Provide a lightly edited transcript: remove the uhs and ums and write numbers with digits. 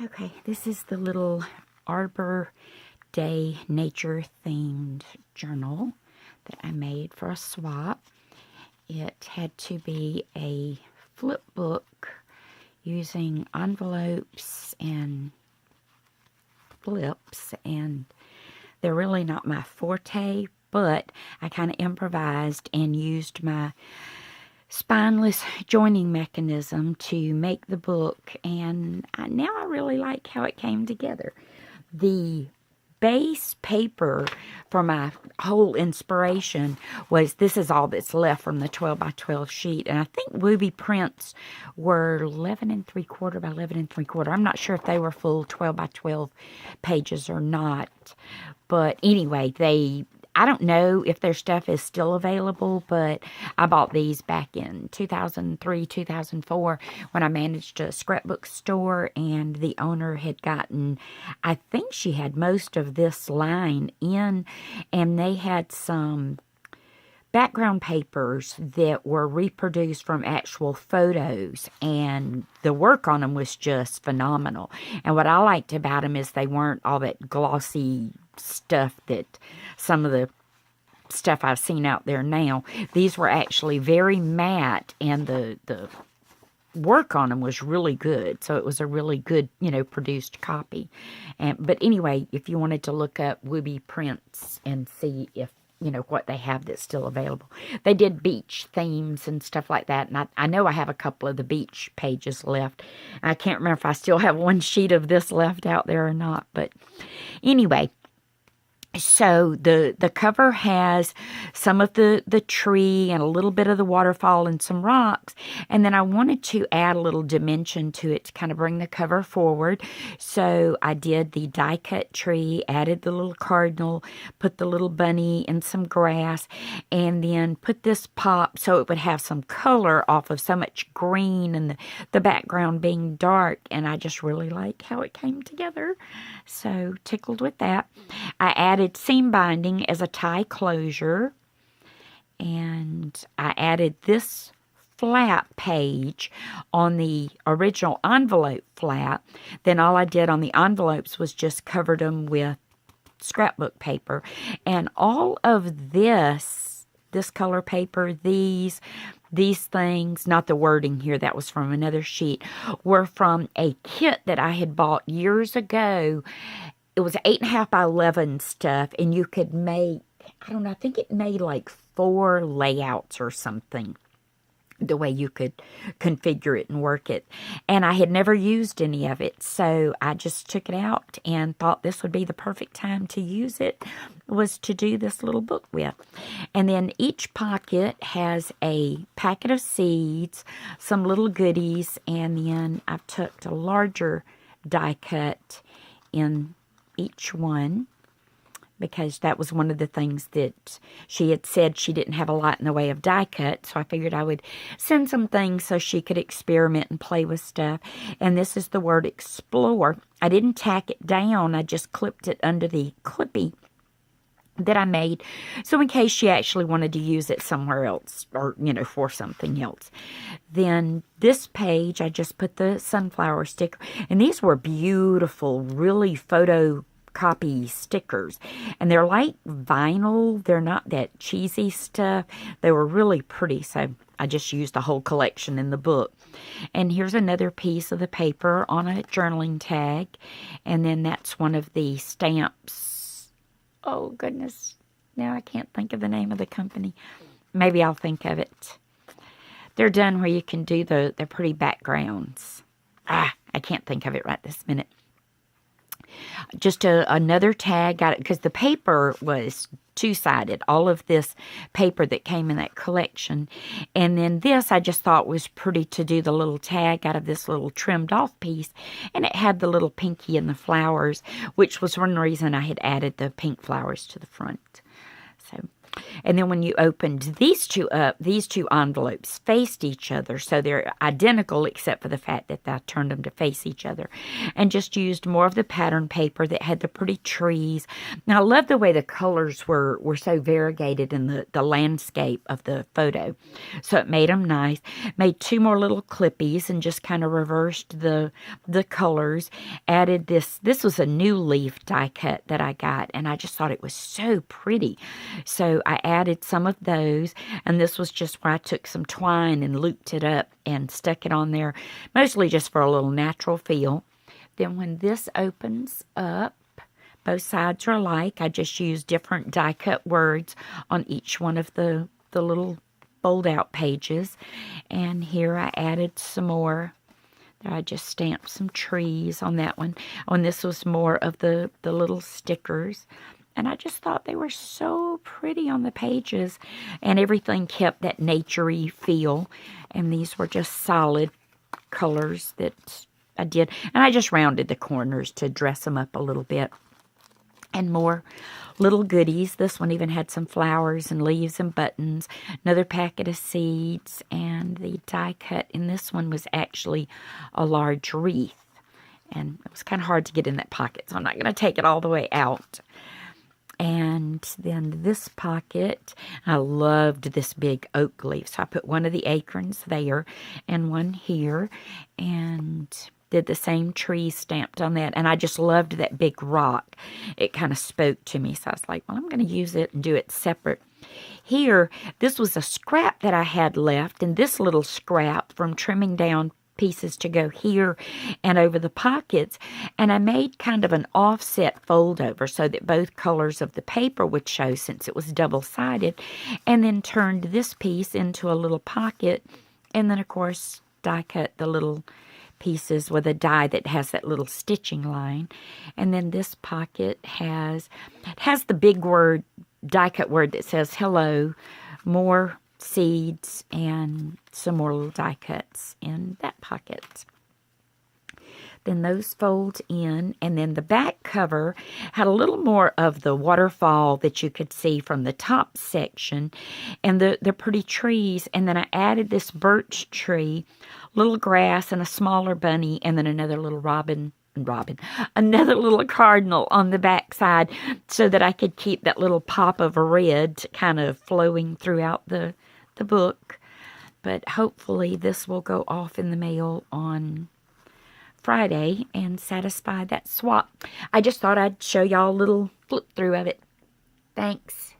Okay, this is the little Arbor Day nature themed journal that I made for a swap. It had to be a flip book using envelopes and flips, and they're really not my forte, but I kind of improvised and used my spineless joining mechanism to make the book, and now I really like how it came together. The base paper for my whole inspiration was, this is all that's left from the 12 by 12 sheet, and I think Wooby prints were 11 3/4 by 11 3/4. I'm not sure if they were full 12 by 12 pages or not, but anyway, I don't know if their stuff is still available, but I bought these back in 2003, 2004 when I managed a scrapbook store, and the owner had gotten, I think she had most of this line in, and they had some background papers that were reproduced from actual photos, and the work on them was just phenomenal. And what I liked about them is they weren't all that glossy stuff that some of the stuff I've seen out there now. These were actually very matte, and the work on them was really good. So it was a really good, produced copy. But anyway, if you wanted to look up Wooby prints and see if what they have that's still available. They did beach themes and stuff like that, and I know I have a couple of the beach pages left. I can't remember if I still have one sheet of this left out there or not, but anyway. So the cover has some of the tree and a little bit of the waterfall and some rocks. And then I wanted to add a little dimension to it to kind of bring the cover forward. So I did the die cut tree, added the little cardinal, put the little bunny and some grass, and then put this pop so it would have some color off of so much green and the background being dark. And I just really like how it came together. So tickled with that. I added seam binding as a tie closure, and I added this flap page on the original envelope flap. Then all I did on the envelopes was just covered them with scrapbook paper, and all of this color paper, these things, not the wording here, that was from another sheet, were from a kit that I had bought years ago. It was 8.5 by 11 stuff, and you could make, I don't know, I think it made like 4 layouts or something, the way you could configure it and work it. And I had never used any of it, so I just took it out and thought this would be the perfect time to use it, was to do this little book with. And then each pocket has a packet of seeds, some little goodies, and then I've tucked a larger die cut in each one, because that was one of the things that she had said she didn't have a lot in the way of die cut, so I figured I would send some things so she could experiment and play with stuff. And this is the word explore. I didn't tack it down, I just clipped it under the clippy that I made, so in case she actually wanted to use it somewhere else, or for something else. Then this page, I just put the sunflower sticker, and these were beautiful, really photocopy stickers, and they're like vinyl. They're not that cheesy stuff. They were really pretty, so I just used the whole collection in the book. And here's another piece of the paper on a journaling tag, and then that's one of the stamps. Oh, goodness. Now I can't think of the name of the company. Maybe I'll think of it. They're done where you can do the pretty backgrounds. I can't think of it right this minute. Just another tag, got it, because the paper was two-sided, all of this paper that came in that collection. And then this I just thought was pretty to do the little tag out of this little trimmed off piece, and it had the little pinky and the flowers, which was one reason I had added the pink flowers to the front. So And then when you opened these two up, these two envelopes faced each other. So they're identical except for the fact that I turned them to face each other. And just used more of the pattern paper that had the pretty trees. Now, I love the way the colors were so variegated in the landscape of the photo. So it made them nice. Made two more little clippies and just kind of reversed the colors. Added this. This was a new leaf die cut that I got. And I just thought it was so pretty. So I added some of those, and this was just where I took some twine and looped it up and stuck it on there, mostly just for a little natural feel. Then when this opens up, both sides are alike. I just used different die cut words on each one of the little fold out pages. And here I added some more. I just stamped some trees on that one. On this was more of the little stickers. And I just thought they were so pretty on the pages. And everything kept that nature-y feel. And these were just solid colors that I did. And I just rounded the corners to dress them up a little bit. And more little goodies. This one even had some flowers and leaves and buttons. Another packet of seeds. And the die cut in this one was actually a large wreath. And it was kind of hard to get in that pocket. So I'm not going to take it all the way out. And then this pocket, I loved this big oak leaf. So I put one of the acorns there and one here. And did the same tree stamped on that. And I just loved that big rock. It kind of spoke to me. So I was like, well, I'm going to use it and do it separate. Here, this was a scrap that I had left. And this little scrap from trimming down pieces to go here and over the pockets, and I made kind of an offset fold over so that both colors of the paper would show since it was double-sided, and then turned this piece into a little pocket, and then of course die cut the little pieces with a die that has that little stitching line. And then this pocket has the big word, die cut word that says hello, more seeds, and some more little die cuts in that pocket. Then those fold in, and then the back cover had a little more of the waterfall that you could see from the top section, and the pretty trees. And then I added this birch tree, little grass, and a smaller bunny, and then another little another little cardinal on the back side, so that I could keep that little pop of red kind of flowing throughout the book. But hopefully this will go off in the mail on Friday and satisfy that swap. I just thought I'd show y'all a little flip through of it. Thanks.